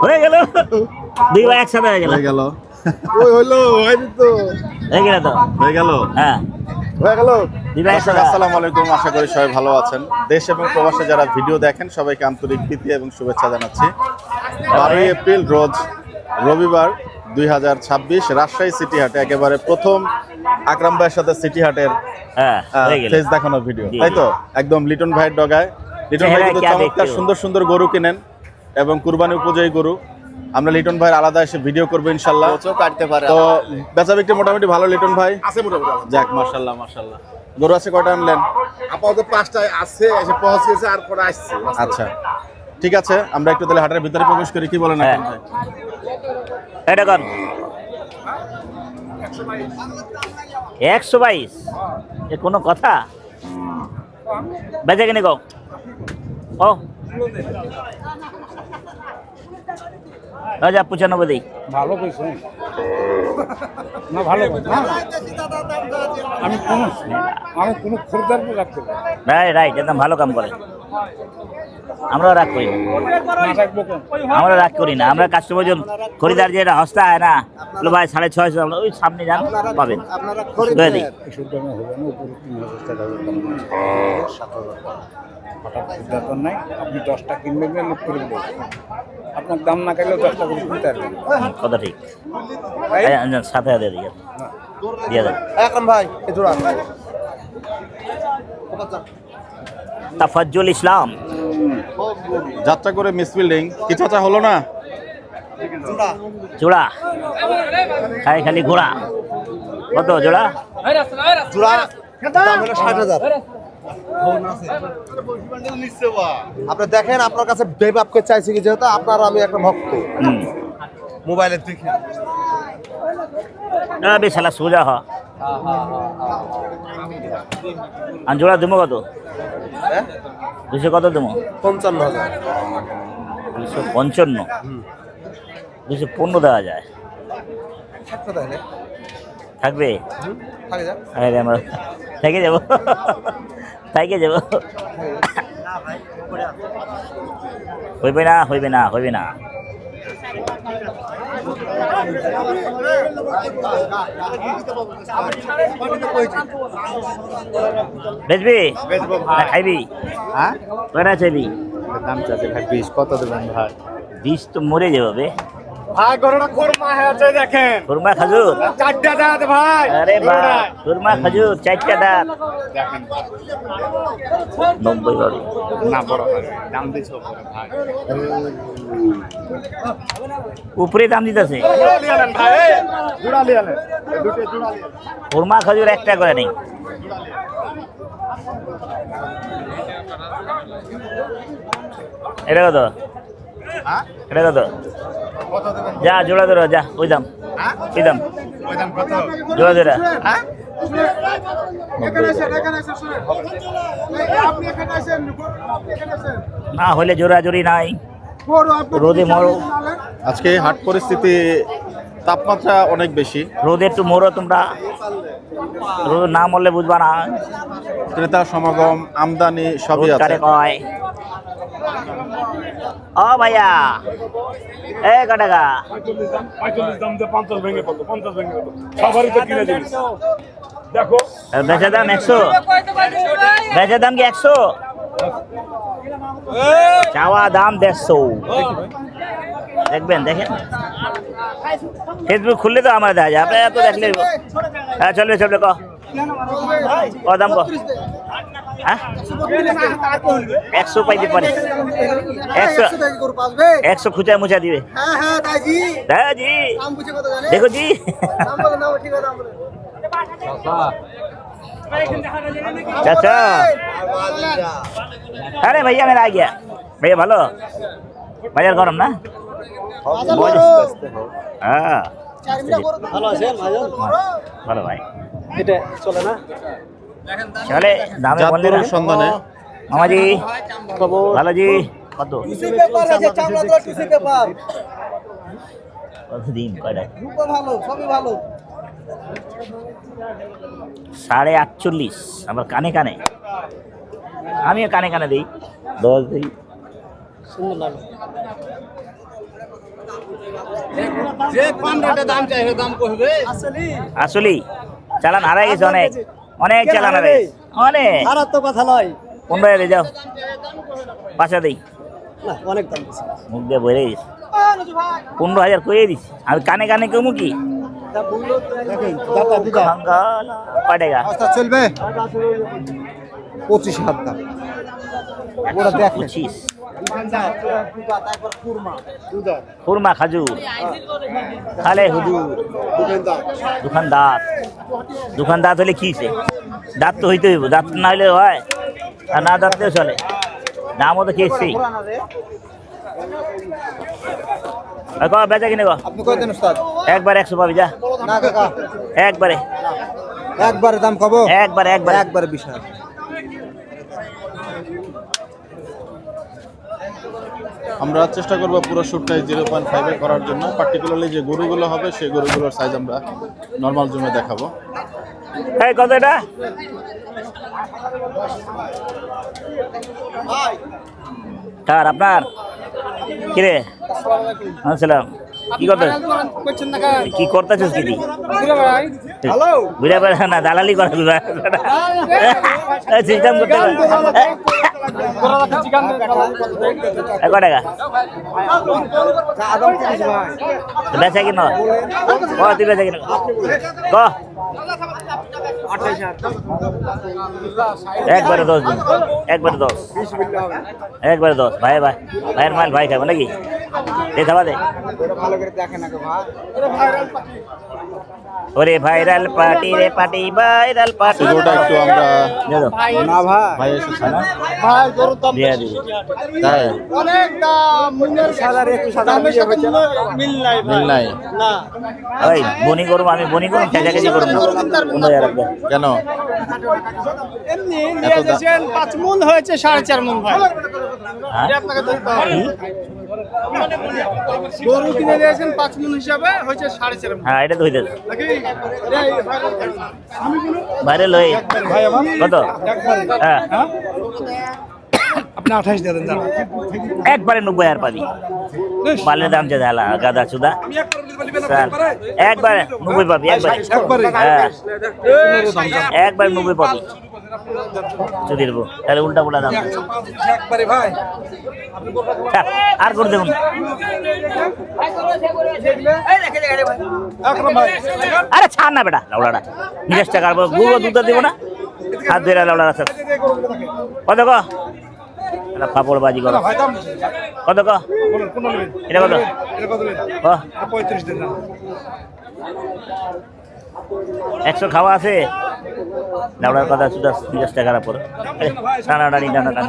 হয়ে গেল দুই ভাই একসাথে হয়ে গেল ওই হলো হয়নি তো হয়ে গেল তো হয়ে গেল হ্যাঁ হয়ে গেল। দুই ভাই একসাথে। আসসালামু আলাইকুম, আশা করি সবাই ভালো আছেন। দেশ এবং প্রবাসে যারা ভিডিও দেখেন সবাইকে আন্তরিক প্রীতি এবং শুভেচ্ছা জানাচ্ছি। 12 এপ্রিল রোজ রবিবার 2026 রাজশাহী সিটি হাটে একেবারে প্রথম আকরাম ভাইয়ের সাথে সিটি হাটের হ্যাঁ হয়ে গেল। ফেস দেখানোর ভিডিও, জি, তাই তো? জি। একদম লিটন ভাইয়ের ডগায়। লিটন ভাই চেহারা কিন্তু क्या চমৎকার देखते हो? সুন্দর সুন্দর গরু কিনেন এবং কুরবানি উপযোগী গরু। আমরা লিটন ভাইয়ের আলাদা এসে ভিডিও করবো ইনশাল্লাহ। কাটতে পারে তো বেচা বিক্রি মোটামুটি ভালো লিটন ভাই? আছে মোটামুটি। যাক মাশাআল্লাহ মাশাআল্লাহ। গরু আছে কয়টা আনলেন? আপাতত 5টায় আছে, এসে পৌঁছেছে আর পরে আসছে। আচ্ছা ঠিক আছে, আমরা একটু তাহলে হাটের ভিতরে প্রবেশ করি, কি বলেন হ্যাঁ। আকরাম ভাই? এটা কর 122 এ কোনো কথা বেচে কিনে কও ও যা 95 দিই ভালো কইছো না, ভালো কইছো না। আমি কোনো খরিদ্দার রাখতে পারি রাইট একদম ভালো কাম করে। আমরা রাগ করি না, না, রাখবো কেন? আমরা রাগ করি না। আমরা কাস্টমার জন খরিদার যেটা হস্তা হয় না, বলো ভাই 650, আমরা ওই সামনে যান পাবেন দিয়ে দিই। এসব দামে হবে না, উপরে 3000 টাকা দাম আছে। 7,000 টাকা হঠাৎ খরিদ্দার নাই, আপনি 10টা কিনবেন না, লোক করে দেবেন। আপনার দাম না খাইলেও 10টা করে কিনতে পারবেন। কথা ঠিক। 7,000 দিয়ে দিই, দিয়ে দেন। এখন ভাই এই জোড়া তাফাজ্জুল ইসলাম যাত্রা করে মিস বিল্ডিং কি চাচা হলো না? জোড়া খাই খালি ঘোড়া। কত জোড়া? জোড়া দাম হলো 60,000। আপনি দেখেন, আপনার কাছে বেব আপকে চাইছি কি, যেহেতু আপনার আমি একটা ভক্ত হুম মোবাইলে দেখে। বেশ শালা সোজা হ। আর জোড়া দেবো কত? 200 কত দেবো? 55,000। 255। 215 দেওয়া যায়, থাকতে তাহলে থাকবে? থাকে যা। আরে আমরা থেকে যাবো, থেকে যাবো। হইবে না হইবে না হইবে না। বেচবি না খাইবি? হ্যাঁ কয়টা চাইবি? দাম চাচা ভাই 20 কত দেবেন ভাই? 20 তো মরে যাবে বে। ভাই গরুটা কোরমা হয়েছে দেখেন, খুরমা খাজুর। 4টা দাঁত ভাই। আরে বা খুরমা খাজুর 4টা দাঁত। 90 বাড়ি না বড় ভাই দাম দিছো বড় ভাই। উপরে দাম দিতেছে। লিয়ালেন ভাই, জোড়া লিয়ালেন, দুটো জোড়া লিয়ালেন। খুরমা খাজুর একটা করে নেই। এটা কত? হ্যাঁ এটা কত? কত দেবেন? যা জোড়া ধরো, যা ওই দাম, হ্যাঁ ওই দাম ওই দাম কত? জোড়া ধরা। হ্যাঁ না হলে জোড়াজোড়ি নাই, রোদে মরো। আজকে হাট পরিস্থিতি তাপমাত্রা অনেক বেশি, রোদে একটু মরো তোমরা, রোদ না মরলে বুঝবা না। ক্রেতা সমাগম আমদানি সবই রোদ আছে। কারে কয়। ও ভাইয়া এ কটাকা 45 দাম দিয়ে 50 ভেঙে কত, 50 ভেঙে কত, সবারই তো কিনে দিবি। দেখো বেচা দাম 100, বেচা দাম কি 100, চাওয়া দাম 150। দেখবেন দেখেন, ফেসবুক খুললে তো আমার দেখা যায়, আপনারা তো দেখলে। হ্যাঁ চলবে চলবে, ক দাম ক? হ্যাঁ 100 পাইতে পারে, 100 খুঁচায় মুচা দিবে। দাদাজি দেখো জি। চাচা अरे भैया मेरा आ गया भैया ভালো বাজার গরম না? হ্যাঁ ভালো আছেন ভাইজান? ভালো ভাই, এটা চলে না? চলে দামে বললে না জাতগরুর সন্ধানে মামাজি। ভালো জি। কত টিসি পেপার আছে, চামড়া দেওয়া টিসি পেপার। কতদিন কয়টা? রূপা ভালো, সবই ভালো। 48.5 আমার কানে কানে, আমিও কানে কানে দিই, 10 দিই। সুন্দর লাগে। যে কম রেটে দাম চাইবে দাম কইবে আসলেই চালান হারাই গেছে অনেক অনেক চালান হারাই গেছে, অনেক খারাপ তো কথা নয় 15,000 যাও পাঁচা দিই না, অনেক দাম বেশি। মুখ দিয়ে বলে গেছে 15,000 কয়ে দিছি আমি কানে কানে কমু কি দেখেন দাদা দিদা পাটেগা রাস্তা চলবে 25,000 দাম ওরা দেখেন 25 খুরমা খাজুর খালে হুজুর দোকানদার দোকানদার হলে কি সে দাঁত তো হইতে হইব দাঁত না হইলে হয় আর না দাঁতলেও চলে দামও তো খেয়েছি বেচা কিনে গো আপনি কয় দেন উস্তাদ একবার 100 পাবি যা না কাকা একবারে একবারে দাম কব একবারে একবারে একবারে 20,000 আমরা চেষ্টা করব পুরো শুটটাই 0.5 এ করার জন্য। পার্টিকুলারলি যে গরুগুলো হবে সেই গরুগুলোর সাইজ আমরা নর্মাল জুমে দেখাবো। এই কত এটা কার আপনার কিরে আসসালাম কি করতে কি করতেছিস কি হ্যালো ঘুরে বেড়া না দালালি করা সিস্টেম করতে কয় টাকা বেচা কিনো তুই বেচা কিনো ক একবারে 10 দিন একবারে 10 একবারে 10 ভাই ভাই ভাইয়ের মাল ভাই খাবো নাকি দে খাবা দে ওরে ভাইরাল পার্টি রে পার্টি ভাইরাল পার্টি শুরুটা একটু আমরা দে দাও না ভাই ভাই এসেছে না ভাই গরুর দাম দিয়ে দিবি তাই অনেক দাম 21,000 মিল নাই মিল নাই না ওই বনি করবো আমি বনি করবো চেঁচাচেঁচি করবো না 15,000 রাখবে কেন এমনি নিয়ে যাচ্ছেন 5 মণ হয়েছে 4.5 মণ ভাই হ্যাঁ? আপনাকে ধরতে হবে গরু কিনে দিয়েছেন 5 মণ হিসাবে হয়েছে 4.5 মণ হ্যাঁ এটা তো হইতে নাকি ভাইরাল হয়ে কত হ্যাঁ আপনি 28 দিয়ে দেন জানো একবারে 90,000 পাবি মালের দাম যে ঢালা গাদা চুদা স্যার একবারে 90 পাবি একবারে হ্যাঁ একবারে 90 পাবি যদি দেবো তাহলে উল্টা পুল্টা দাম একবারে ভাই থাক, আর করে দেখুন আরে ছাড় না বেটা লাউড়াটা 50 টাকার গুঁড়ো দুধ দিব না হাত ধরে লাউড়া আছে কত ক এটা পাপড় বাজি করো কত ক এটা কত ক 35 দিন 100 খাওয়া আছে লাউড়ার কথা শুধু 50 টাকার পর টানা টানি টানা টানি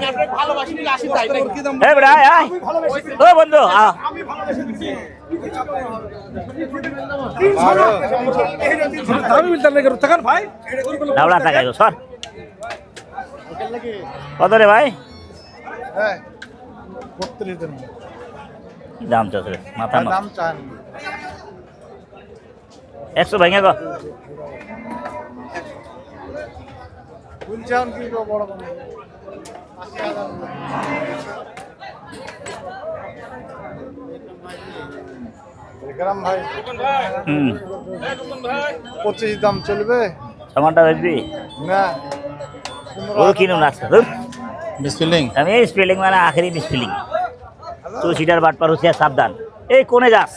এই বেটা আয় আয় ও বন্ধু আ আমি মিলতাম না করতে থাকেন ভাই লাউড়া টাকা গো সর কত রে ভাই হ্যাঁ 32 দিন কি দাম চলছে রে? মাথা নষ্ট দাম চান 100 ভাঙে গো বুঝছেন কি গো বড় বড় 80,000 গ্রাম ভাই হুম 25 দাম চলবে সামানটা বেচবি না ও কিনো না মিসফিলিং আমি স্পেলিং মানে আখেরি মিসফিলিং তুই সিটার বাটপার হচ্ছে সাবধান এই কোনে যাস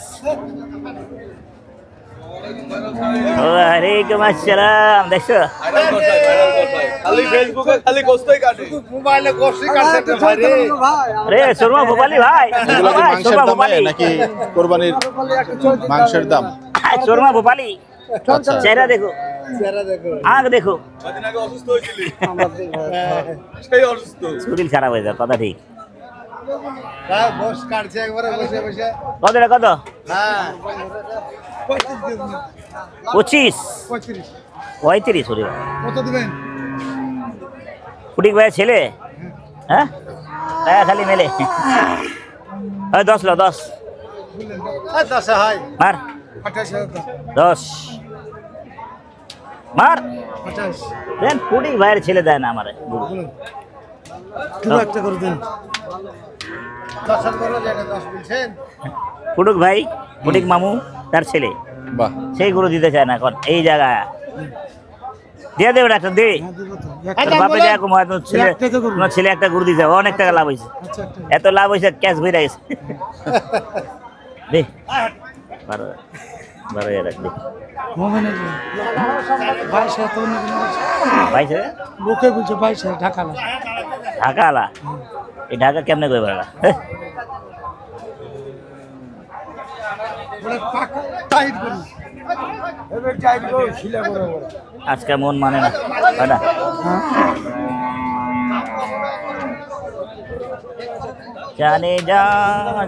ওয়ালাইকুম আসসালাম দেখছো খালি ফেসবুকে খালি গোস্তই কাটে মোবাইলে গোষ্ঠী কাটতে ভাই রে রে শর্মা ভোপালি ভাই এগুলো কি মাংসের শর্মা দামে ভোপালি নাকি কোরবানির মাংসের দাম শর্মা ভোপালি আচ্ছা চেহারা দেখো চেহারা দেখো আঁখ দেখো কদিন আগে অসুস্থ হয়েছিলি সেই অসুস্থ শরীর খারাপ হয়ে যায় কথা ঠিক ভাই বস কাটছে একবারে বসে বসে কত রে কত হ্যাঁ 25 35 35 ওরে কত দিবেন ফুটিক ভাইয়ের ছেলে হ্যাঁ হ্যাঁ খালি মেলে ওই 10 লো 10 এই 10 হাই মার 28,000 10 মার 50 দেন ফুটিক ভাইয়ের ছেলে দেয় না আমারে তুমি একটা করে দিন 10 করে যেটা 10 বলছেন ফুটুক ভাই ফটিক মামু তার ছেলে বাহ, সেই গরু দিতে চায় না এখন এই জায়গায় দিয়ে দেবে ডাক্তার দে তোর বাপে যা কম হয় তোর ছেলে একটা গরু দিতে হবে, অনেক টাকা লাভ হয়েছে এত লাভ হয়েছে ক্যাশ বই গেছে দে 12,000 রাখ দে 22,000 লোকে বলছে 22 ঢাকা না ঢাকা আলা এই ঢাকা কেমনে করে বেড়া আজকে মন মানে না দাদা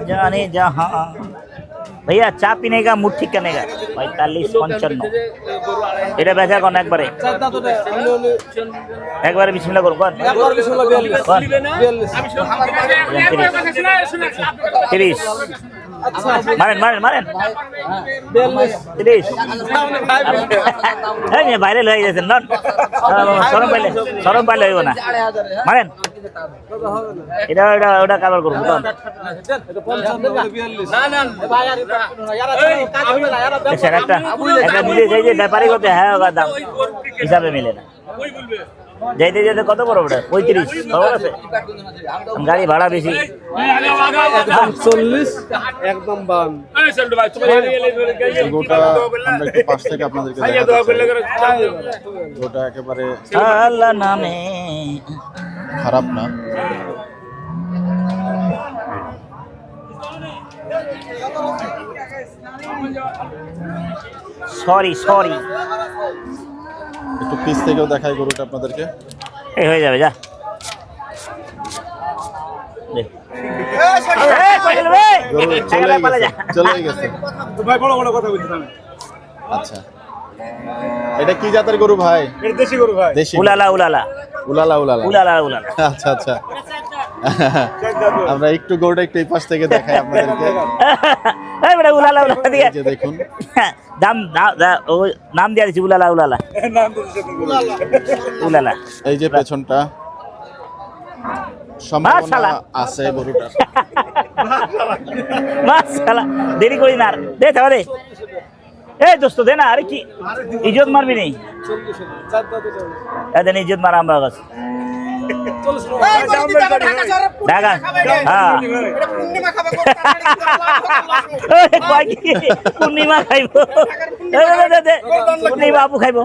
जाने जहाँ भैया चा पीने का मूड ठीक करने का 45-55 এটা বেচা কোন একবারে একবারে বিসমিল্লাহ করুন কোন 30 মারেন মারেন মারেন 30 এই ভাইরাল হয়ে গেছেন নন সরম পাইলে হইব না মারেন এটা ওটা ওটা কভার করব কোন স্যার একটা দিতে চাই যে ব্যাপারই করতে হ্যাঁ ওটা দাম হিসাবে মিলে না যাইতে যেতে কত বড় ওটা 35 খবর আছে গাড়ি ভাড়া বেশি একদম 40 একদম 52 গোটা আমরা একটু পাশ থেকে আপনাদেরকে দেখাচ্ছি। গোটা একেবারে আল্লাহ নামে খারাপ না, সরি একটু পিস থেকেও দেখাই গরুটা আপনাদেরকে। এই হয়ে যাবে যা দে গরু চলে গেছে। ভাই বড় বড় কথা বলছিস আমি আচ্ছা, এটা কি জাতের গরু ভাই? এটা দেশি গরু ভাই দেশি উলালা উলালা উলালা উলালা উলালা উলালা আচ্ছা আচ্ছা আমরা একটু গরুটা একটু এই পাশ থেকে দেখাই আপনাদেরকে। এই বড় উলালা উলালা দিয়ে এই যে দেখুন, নাম দিয়ে দিছি উলালা উলালা নাম দিয়েছে উলালা এই যে পেছনটা সম্ভাবনা আছে গরুটার। মাশাআল্লাহ দেরি করি না আর দে তাহলে এই দোস্ত দে না আরে কি ইজ্জত মারবি নেই এদের ইজ্জত মারা আমরা কাছে ঢাকা হ্যাঁ পূর্ণিমা খাইব পূর্ণিমা আপু খাইব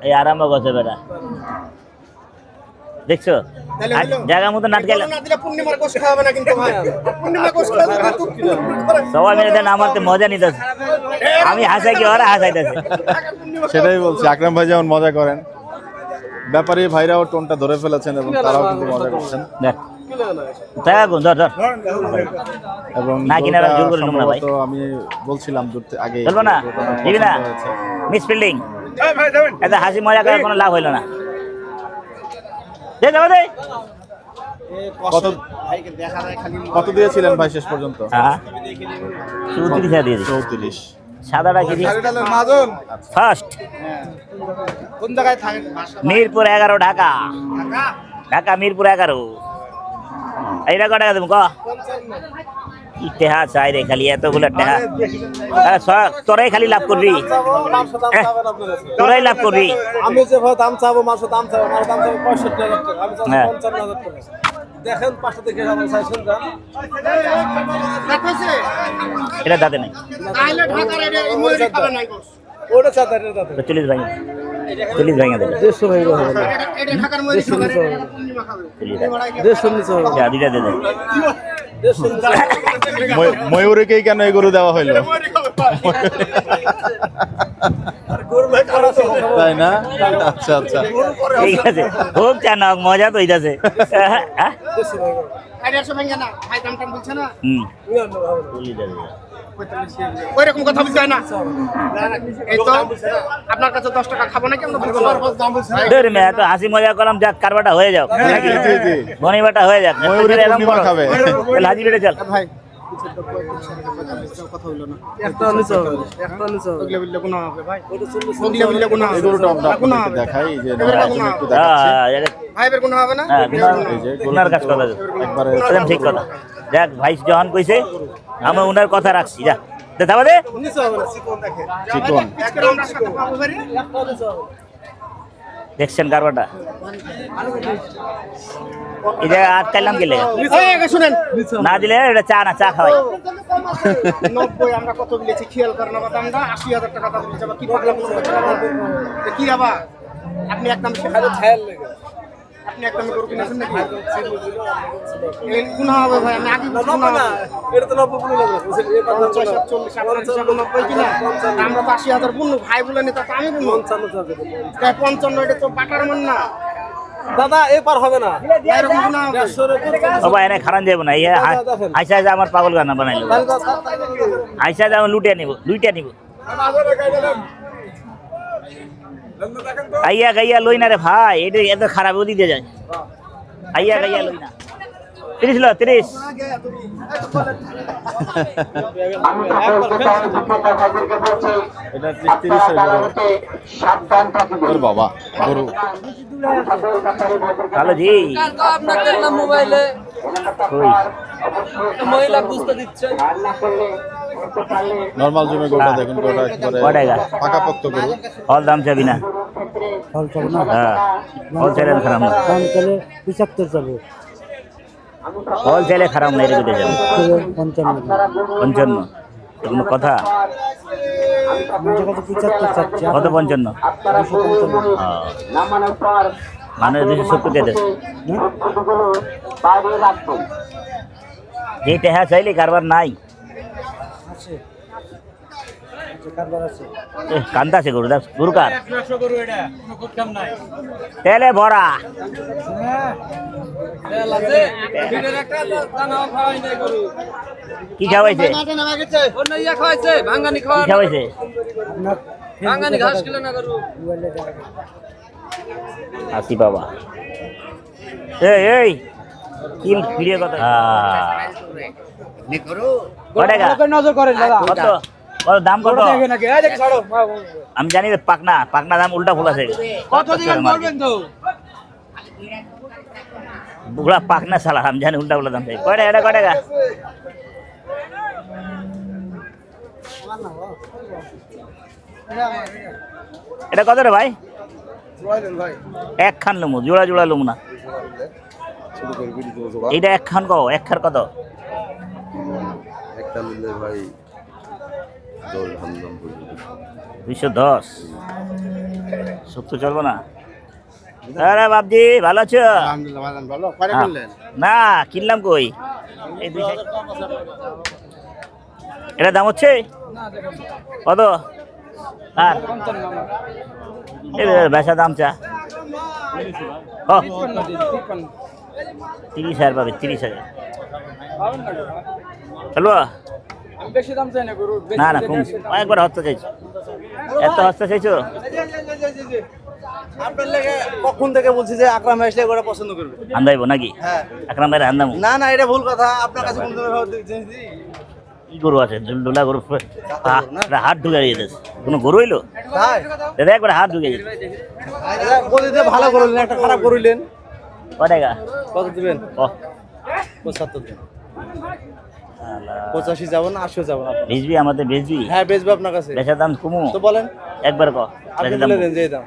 এই আরম্ভ করছে বেটা দেখছো জায়গা মতো নাট গেল সবাই মিলে দেন আমার তো মজা নিতেছে আমি হাসাই কি ওরা হাসাইতেছে সেটাই বলছি, আকরাম ভাই যেমন মজা করেন, ব্যাপারী ভাইরাও টোনটা ধরে ফেলেছেন এবং তারাও কিন্তু মজা করছেন। দেখ টাকা গুন ধর ধর এবং না কিনা গরুটা জোর করে নেবো না ভাই। সম্ভবত আমি বলছিলাম দূর থেকে আগে চলবো না গরুটা দিবি না পছন্দ হয়েছে। মিস ফিল্ডিং এই ভাই যাবেন এত হাসি মজা করে কোনো লাভ হইলো না দে যাবো দে কত কত দিয়েছিলেন ভাই শেষ পর্যন্ত? হ্যাঁ 34 দিয়ে দিছি 34। সাদাটা কি মাজন ফার্স্ট কোন জায়গায় থাকেন মিরপুর 11 ঢাকা ঢাকা মিরপুর 11 এইটা কত টাকা দেবো ক ইতিহাস চাই রে খালি এতগুলো টাকা তোরাই খালি লাভ করবি তোরাই লাভ করবি আমি যে ভাই দাম চাবো মাসে দাম চাবো আমার দাম চাবো 65,000 টাকা আমি চাবো হ্যাঁ। 55,000 টাকা দেখেন পাশে দেখে আমার সাইছেন দাম এটা দাঁতে নাই ওটা চাতার এটা চাতার 40 ভাঙে 40 ভাঙে দেবে 150 ভাই হবে না 150 নিচে হবে যা দুইটা দে দে ময়ূরকেই কেন এই গরু দেওয়া হইলো? তাই না? আচ্ছা আচ্ছা, ঠিক আছে হোক কেন মজা তো হইতাছে হুম ওইরকম কথা বলতে হয় না এই তো আপনার কাছে 10 টাকা খাবো না কেমন ধরে মে তো হাসি মজা করলাম যাক কারবাটা হয়ে যাক নাকি জি, জি। বনিবাটা হয়ে যাক ময়ূরের এরকম পূর্ণিমা করো। খাবে। তাহলে হাজি বেটে চল ভাই একটা নিচে হবে একটা নিচে হবে ওগুলো বললে গুনাহ হবে ভাই ওগুলো বললে গুনাহ এই হবে গরুটা আমরা গুনাহ আপনাদেরকে হবে দেখাই যে নয়জন একটু দেখাচ্ছি। হ্যাঁ ভাই বের গুনাহ হবে না এই যে গুনার কাজ কথা একবারে একদম ঠিক কথা যাক ভাই যখন কইছে আমি ওনার কথা রাখছি যা দেখা দে চিকন দেখছেন কারবারটা এই জায়গায় আটকাইলাম গেলে শুনেন না দিলে এটা চা না চা খাওয়াই 90 আমরা কত বলেছি খেয়াল করেন না দামটা 80,000 টাকা দাম বলেছি আবার কি পাগলা কি আবার আপনি একদম শেখাতে খেয়াল লাগে আপনি একদম গরু কিনেছেন নাকি এই কোন হবে ভাই আমি আগে না না এটা তো 90 বলে লাগে 40 90 কিনা আমরা তো 80,000 বললো ভাই বলে নি তা আমি বলবো 55 তাই 55 এটা তো বাটার মান না দাদা এপার হবে না এরকম না ও ভাই এনে খারান যাবো না ইয়ে আইসা যে আমার পাগল গানা বানাইলো আইসা যে আমি লুটে নিব দুইটা নিব আইয়া গাইয়া লই না রে ভাই এটা এত খারাপ ওদি দিয়ে যায় আইয়া গাইয়া লই না 30 লো 30 এটা 30 এর গরু ওর বাবা গরু হ্যালো জি আপনার দেখলাম মোবাইলে কই মহিলা বুঝতে দিচ্ছে নরমাল জমে গরুটা দেখুন গরুটা একবারে কটাকা পাকাপোক্ত গরু হল দাম চাবি না হ্যাঁ হল চাইলে খারাপ না হল চাইলে খারাপ না এটা যাবো 55 কোনো কথা কত 55 মানে 270 দিয়ে দেবে যেটা হ্যাঁ চাইলে কারবার নাই কান্দা আছে গরু গরু কার তেলে ভরা কি খাওয়াইছে ভাঙ্গানি কি খাওয়াইছে ভাঙ্গানি ঘাস কিলো না গরু আসি বাবা এই কি ভিডিও কথা নজর করেন দাদা কত কত দাম কত আমি জানি যে পাকনা পাকনা দাম উল্টা ফুল আছে কত দিবেন বলবেন তো বুড়া পাকনা সালা আমি জানি উল্টা ফুল দাম চাই কয় টাকা এটা কয় টাকা এটা কত রে ভাই এক খান লমু জোড়া জোড়া লমু না এইটা এক খান কও এক খার কত একটা মিলে ভাই 210 সত্য চলবো না আরে বাবজি ভালো আছো আলহামদুলিল্লাহ ভালো কয়টা হ্যাঁ। কিনলেন না কিনলাম কই এই দুই এটা দাম হচ্ছে কত আর বেচা দাম চা 30,000 পাবে 30,000 চলবো বেশি দাম চাই না গরু না না কম একবার হস্তা চাইছো এত হস্তা চাইছো আপনার লাগে কখন থেকে বলছি যে আকরাম ভাই আসলে করে পছন্দ করবে আন্দাইবো নাকি হ্যাঁ আকরাম ভাই আন্দামো না না এটা ভুল কথা আপনার কাছে কোন ধরনের ভাবে দেখছি কি গরু আছে ডোলা গরু হাত ঢুকে দিয়েছে কোনো গরু হইলো তাই দাদা একবার হাত ঢুকে দিয়েছে বলিতে ভালো করলেন একটা খারাপ করলেন কয় টাকা কত দিবেন ও 75 দিন 85 যাব না 80 যাব না বেচবি আমাদের বেচবি হ্যাঁ বেচবো আপনার কাছে বেচার দাম কমু তো বলেন একবার ক আপনি বেচার দাম বলে দেন যে দাম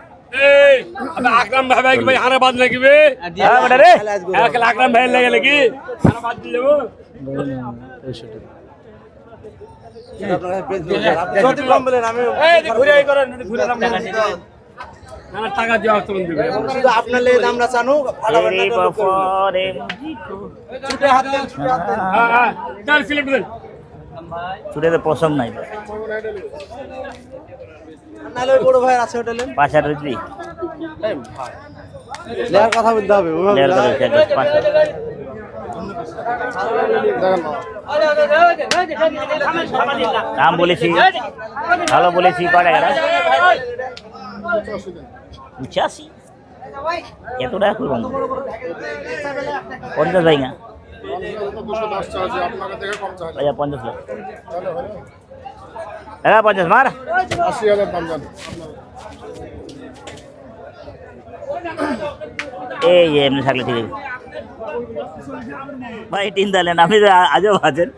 এই আকরাম ভাই ভাই হারা বাদ লাগিবে হ্যাঁ বেটা রে আকরাম ভাই লাগে লাগি হারা বাদ দিলে আপনার কাছে বেচবো আপনি যদি কম বলেন আমি ঘুরে আই করেন ঘুরে দাম না টাকা দেওয়া তুমি দিবে শুধু আপনার লেগে দাম না জানো রে বাপরে ছুটে হাত দেন ছুটে হাত দেন হ্যাঁ চল সিলেক্ট দেন চুড়েতে পছন্দ নাই নালে ওই বড় ভাই আছে হোটেলে 5,000 রুপি লেয়ার কথা বলতে হবে ওভাবে লেয়ার করে 5,000 দাম বলেছি ভালো বলেছি কয় টাকা 85 এত টাকা করবো 50 ভাই না 50 লাখ 50 মার 80,000 দাম জান এই এমনি থাকলে ঠিক আছে ভাই টিন দিলেন, আপনি তো আজও আছেন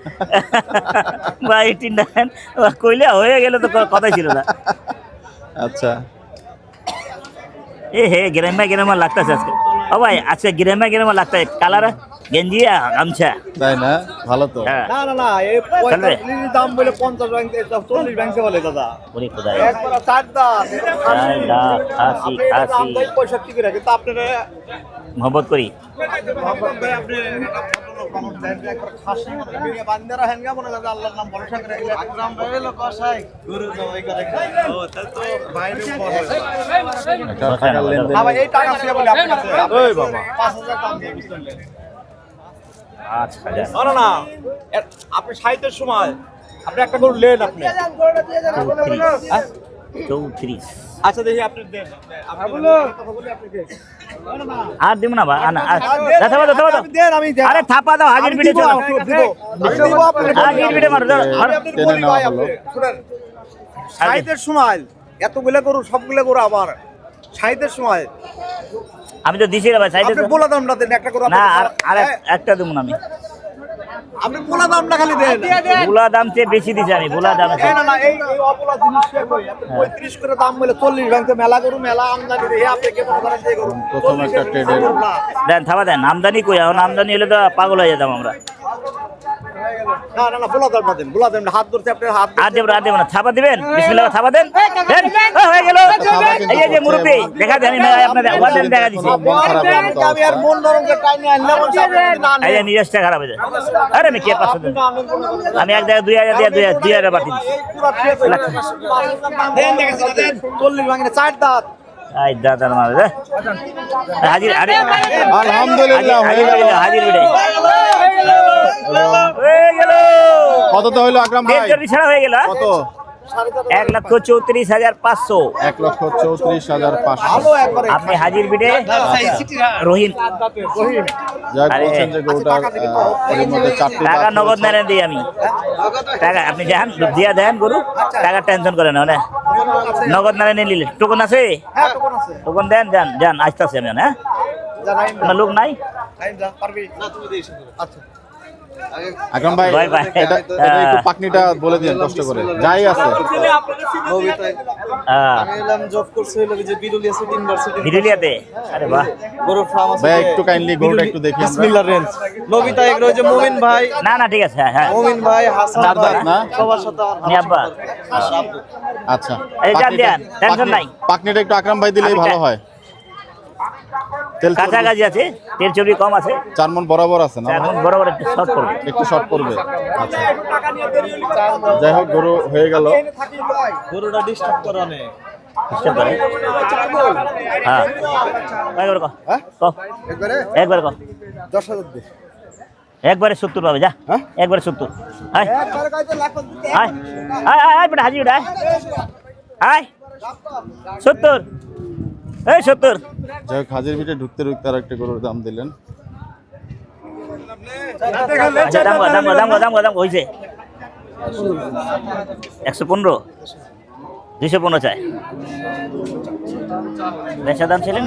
ভাই টিন দিলেন, কইলে হয়ে গেলে তো কথাই ছিল না। আচ্ছা এ হে গ্রামে লাগতেছে আজকে। ও ভাই আজকে গ্রামে লাগতেছে, কালার গেঞ্জি গামছা। তাই না, ভালো তো। হ্যাঁ না না না এই চলবে? 45 দাম বলে 50 ব্যাংক 40 ব্যাংকে বলে দাদা ওরে খোদা, একবার 4 দাম চার লাখ খাসি আপনি এটা দাম খাসি দেই 65 করে কিন্তু আপনারা মোহব্বত করি। আপনি একবার খাসি মতো বিয়ে বান্দা রাখেন গা মনে করে আল্লাহর নাম ভরসা করে গেলে আকরাম ভাই হলো কসাই গরু জবাই করে ও তাহলে তো বাইরে বলে একটা টাকার লেনদেন। আবার এই টাকা ছিল বলে আপনার কাছে ওই বাবা 5000 দাম দিয়ে বুঝলেন 5000 না না আপনি 60 এর সময় আপনি একটা গরু নেন আপনি 34। আচ্ছা দেখি আপনি দেন আপনি কথা বলি আপনাকে আর দিব না ভাই, থাপা দাও। দেন আমি আরে থাপা দাও, হাজির ভিডিও চলো। হাজির ভিডিও মারো, দাও, মারো। টেনে নেওয়া হলো। সাইদের সময় এতগুলা গরু সবগুলা গরু আমার সাইদের সময় আমি তো দিছি রে ভাই, সাইডে আপনি বলা দামটা দেন একটা গরু না, আর একটা দেবো না আমি। আপনি বলা দামটা খালি দেন বুলা দাম চেয়ে বেশি দিছি আমি, বুলা দাম এই না না এই অপলা জিনিস কই আপনি 35 করে দাম বলে 40 ব্যাংকে মেলা গরু মেলা আমদানি রে আপনি কে মনে করেন যে গরু প্রথম একটা ট্রেডের দেন, থাপা দেন। আমদানি কই, এখন আমদানি হলে তো পাগল হয়ে যেতাম আমরা। না না না বলা দামটা দেন বলা দামটা হাত ধরতে আপনি হাত আর দেব না, থাপা দিবেন, বিসমিল্লাহ থাপা দেন। দেন, হয়ে গেল। এই যে মুরব্বি দেখা দেন, আপনাদের ওয়াদেন দেখা দিছি। মন খারাপ হওয়ার মতো আমি আর মন নরম করে টাইনে আনলাম না এই যে মিজাজটা খারাপ হয়ে যায়। আরে আমি কে 500 দেন, আমি এক জায়গায় 2000 দিয়ে 2000 বাতি দিছি। দেন দেখেছেন দেন 40 ব্যাংকে 4 দাঁত আই দাদার মারে রে। হাজির আরে আলহামদুলিল্লাহ হয়ে গেল। হাজির ভিডিও হয়ে গেল। কত তো হইলো আকরাম ভাই? 1 ছাড়া হয়ে গেল। কত? 1,34,500। 1,34,500। ভালো একবারে আপনি হাজির বিডে রহিম যাই আরে, বলছেন যে গরুটা এর মধ্যে 4টি টাকা দাঁত নগদ রয়েছে। নেন দিই আমি। টাকা আপনি যান দিয়া দেন গরু, টাকা টেনশন করেন না, নগদ না নিলে টোকন আছে, হ্যাঁ টোকন আছে টোকন দেন, যান যান আসতেছি আমি। হ্যাঁ জানাই আপনার লোক নাই? টাইম যা পারবি না তুমি দেই আচ্ছা আকরাম ভাই ভাই, ভাই। এটা একটু পাকনিটা বলে দিন কষ্ট করে, যাই আছে। এলাম জব করছে হলো যে বিরুলিয়া সিটি ইউনিভার্সিটি ভিডিওলিয়াতে? আরে বাহ, গরু ফার্ম আছে ভাই একটু কাইন্ডলি গরুটা একটু দেখি আমরা। বিসমিল্লাহ রেঞ্জ নবিতা এগুলো যে মুমিন ভাই না না ঠিক আছে, হ্যাঁ হ্যাঁ মুমিন ভাই হাসান চার দাঁত ভাই না? সবার সাথে আমার নি আব্বা। আচ্ছা এই যান দেন, টেনশন নাই। পাকনিটা একটু আকরাম ভাই দিলেই ভালো হয়। তেল কাছাকাছি আছে, তেল চর্বি কম আছে, 4 মণ বরাবর আছে না? এখন বড় বড় একটু শর্ট করবে। একটু শর্ট করবে। আচ্ছা যাই হোক গরু হয়ে গেল। গরুটা ডিস্টার্ব করে না ডিস্টার্ব করে? হ্যাঁ একবার কো, কো একবারে একবার কো। 10,000 দে একবারে 70 পাবে, যা একবারে 70। আয় একবারে কইতে লাখ দিতে আয় আয় আয় বেটা, হাজির বেটা, আয় 70, এই 70। যাই হোক হাজির বিটে ঢুকতে ঢুকতে আর একটা গরুর দাম দিলেন। আচ্ছা দাম হয়েছে 115, 215 চাই। বেচা দাম ছিলেন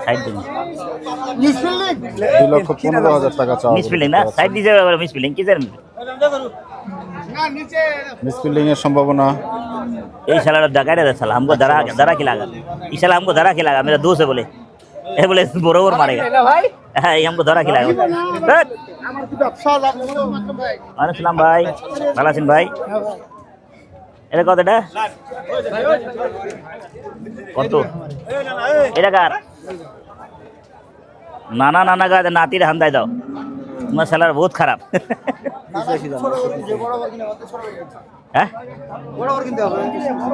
60 দিন। 2,15,000 টাকা চাওয়া। মিসফিলিং না, সাইড দিছে মিসফিলিং কি জানেন? মিসফিল্ডিং এর সম্ভাবনা। এই শালাটা ডাকাইরা দে শালা, हमको डरा के लगा, ये शाला हमको डरा के लगा, मेरा दोस्त है बोले, ये बोले बरोबर मारेगा। हां ये हमको डरा के लगा। वालेकुम सलाम भाई, ভালো আছেন ভাই? এটা কতটা? কত? এটা কার? নানা নানা গা নাতির হান্দাই দাও, তোমার শালার বহুত খারাপ। হ্যাঁ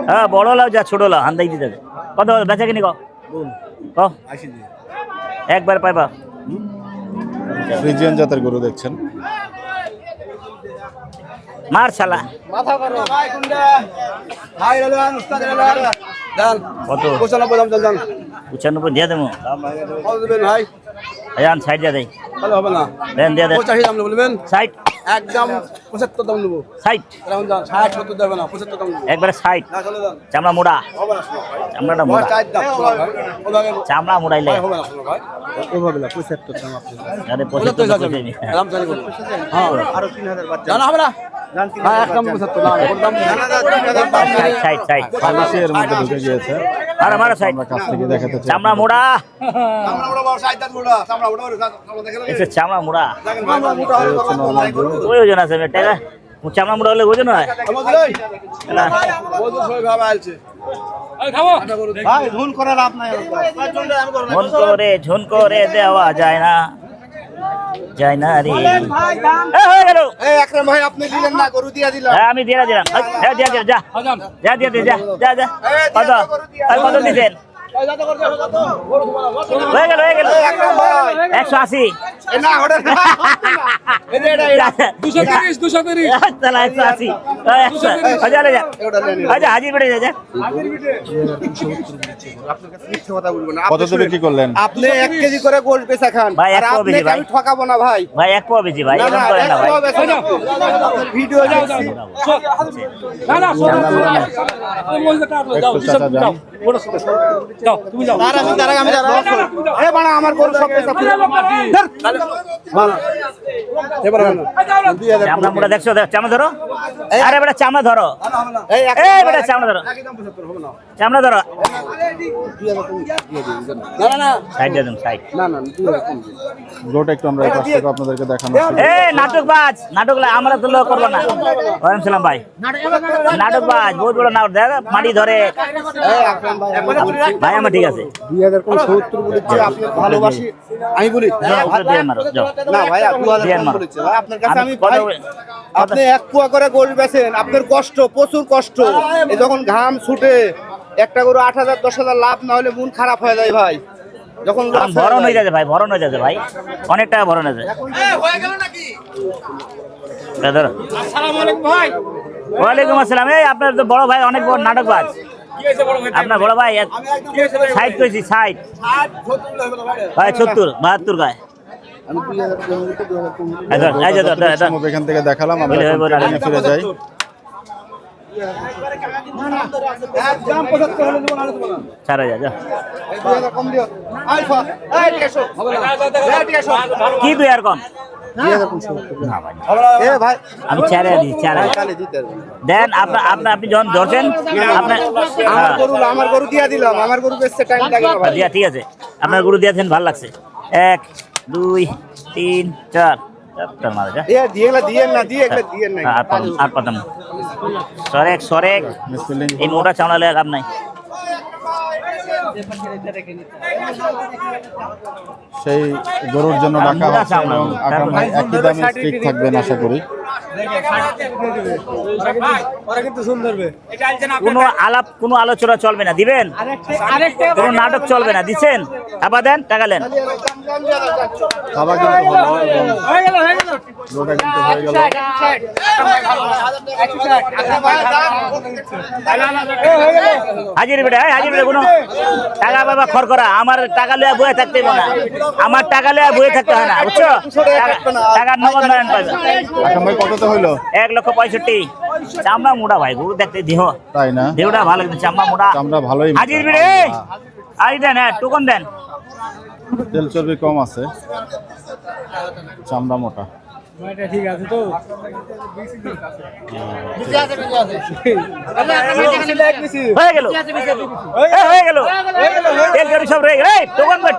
হ্যাঁ বড় লাও যা ছোট লাও হান্দাই দিতে হবে। কত বেচা কিনি কও, একবার পাইবা। ফ্রিজিয়ান জাতের গরু দেখছেন। মার শালা মাথা করো ভাই কোনটা ভাই রালান উস্তাদ রালান দান কত? 95 দাম দান 95 দিয়ে দেবো। কত দিবেন ভাই আজান সাইড দিয়ে দেই, ভালো হবে না দেন দিয়ে দেন 85 দাম বলবেন। সাইড একদম 75 দাম নেবো। 60 এখন যান 60 70 দেবে না 75 দাম নেবো। একবারে 60 না চলে যান। চামড়া মোড়া হবে না শোনো ভাই। চামড়াটা বয়স মোড়া 4 দাম শোনো ভাই। ওভাবে চামড়া মোড়াইলে হবে না শোনো ভাই। ওভাবে না 75 দাম আপনি। আরে 75 75 যাবেন। দাম জানি কত? হ্যাঁ আরো 3000 বাদ জানা হবে না। জান 3000 হ্যাঁ একদম 75 না ওর দাম জানা যা 3000 বাদ 60 40 এর মধ্যে ঢুকে গিয়েছে। মারা মারা 60 আমরা কাছ থেকে দেখাতে চাই। চামড়া মোড়া আমরা বড় বড় 60 দাম মোড়া আমরা বড় বড় আমরা দেখে এসে চামড়া মোড়া আমরা মোটা হলে হচ্ছে নরমাল গরু। ওই ওজন আছে টাকা চামড়া মোড়া হলে ওজন হয় না বহুত সবাই ভাবে আইছে এই খাবো ভাই ধুন করে লাভ নাই ভাই চলে আমি করব ঝুন করে দেওয়া যায় না রে হয়ে গেল এই আকরাম ভাই আপনি দিলেন না গরু দিয়া দিলাম হ্যাঁ আমি দিয়ে দিলাম হ্যাঁ দিয়ে যা হাজাম যা দিয়ে দে যা যা যা কত আর কত দিছেন এই যাতে করতে হবে কত গরু তোমার হয়ে গেল এই আকরাম ভাই 180 এ না ওটা এটা 230 তাহলে 180 হাজার যা এটা নেন আচ্ছা হাজির বেড়ে যা আপনার কাছে মিথ্যে কথা বলবো না কত দূরে কি করলেন? আপনি 1 কেজি করে গোল্ড পেছা খান ভাই, এক আর পাও আপনি বেশি, ভাই। আমি ঠকাবো না ভাই ভাই এক পাও বেশি ভাই না এরকম না করেন না এক ভাই পাও বেচা না আপনার ভিডিও দেখছি না না শোনো ওই যে কাটলো যাও একটু চাচা যান। যাও তুমি যাও তার আমি যারা এ বানা আমার গরু সব পেছা বানা এবারে বানা 2000 চামড়া মোড়া দেখছো চামড়া ধরো আরে বেটা চামড়া ধরো এই এই বেটা চামড়া ধরো চামড়া ধরো না না না সাইড দিয়ে দেন সাইড না না 2000 কম গরুটা একটু আমরা এই পাশ থেকে আপনাদেরকে দেখানো এ নাটকবাজ নাটক আমরা তো লোক করবো না ওয়ালাইকুম সালাম ভাই নাটকবাজ বহুত বড় নাটক দেখ মাটি ধরে এই আকরাম ভাই আমি বলছি ভাই আমার ঠিক আছে 2000 কোন 70 বলেছে আপনি ভালোবাসি আমি বলি যাও, উপরে দিয়ে মারো, যাও। না ভাই 2000 দিয়ে কম মারো। বলেছে ভাই আপনার কাছে আমি কত ভাই আপনি এক কুয়া করে গরু বেচেন আপনার কষ্ট প্রচুর কষ্ট এই যখন ঘাম ছুটে একটা গরু 8000 10000 লাভ না হলে মন খারাপ হয়ে যায় ভাই যখন loss হয়ে ভরণ হয়ে যায়। যাচ্ছে ভাই ভরণ হয়ে যাচ্ছে ভাই অনেক টাকা ভরণ আছে ধরো আসসালামু আলাইকুম ভাই ওয়ালাইকুম আসসালাম এই আপনার তো বড় ভাই অনেক বড় নাটকবাজ কি হয়েছে বড় ভাই আপনার বড় ভাই 60 কইছি 60 ভাই 70 72 গায় আমি 2000 কম দিতে 2000 কম দিতে। এই ধর, এই যে ধর, ধর, ধর। সম্ভব এখান থেকে দেখালাম আমরা বলে, এখন বলে, ট্রেনে ফিরে যাই। একদম 75 হলে দেব না দেব না ছাড়া যা যা এই 2000 কম দিও আলফা এই 150 হবে না এই 150 কি দুই আর কম 2000 কম 70 না ভাই এ ভাই আমি ছাড়া দিই ছাড়া কালে দিতে হবে দেন আপনি যখন ধরছেন আপনার আমার গরু দিয়া দিলাম আমার গরু বেচতে টাইম লাগে না ভাই দিয়া ঠিক আছে আপনার গুরু দিয়েছেন ভালো লাগছে 1 2 3 4 চারটার মারা যা এ দিয়েন না দিয়েন না আর পাতাম সরেক মিসফিল্ডিং এই মোটা চামড়া লেগে কাম নাই সেই গরুর জন্য রাখা আমরা হচ্ছে চামড়া। এবং আকরাম ভাই একই দামে স্ট্রিক থাকবেন আশা করি। কোনো আলোচনা চলবে না দিবেন কোনো নাটক চলবে না দিচ্ছেন আবার দেন টাকা নেন খাবার কিন্তু হলো এবং গরুটা কিন্তু হয়ে গেল। হাজির বেটা কোনো টাকা বাবা খর করা আমার টাকা লইয়া বয়ে থাকতে হবে না আমার টাকা লইয়া বয়ে থাকতে হয় না বুঝছো টাকার নগদ নয়ন পাবে আকরাম ভাই কততে হইলো? 1,65,000 চামড়া মোটা ভাই গরু দেখতে দেহ তাই না? দেহটা ভালো কিন্তু চামড়া মোটা আমরা ভালোই হাজির বেড়ে আই দেন হ্যাঁ টোকন দেন তেল চর্বি কম আছে, চামড়া মোটা। ঠিক আছে তো হয়ে গেল হয়ে গেল তেল চর্বি সব রয়ে গেল এই টোকন ভাই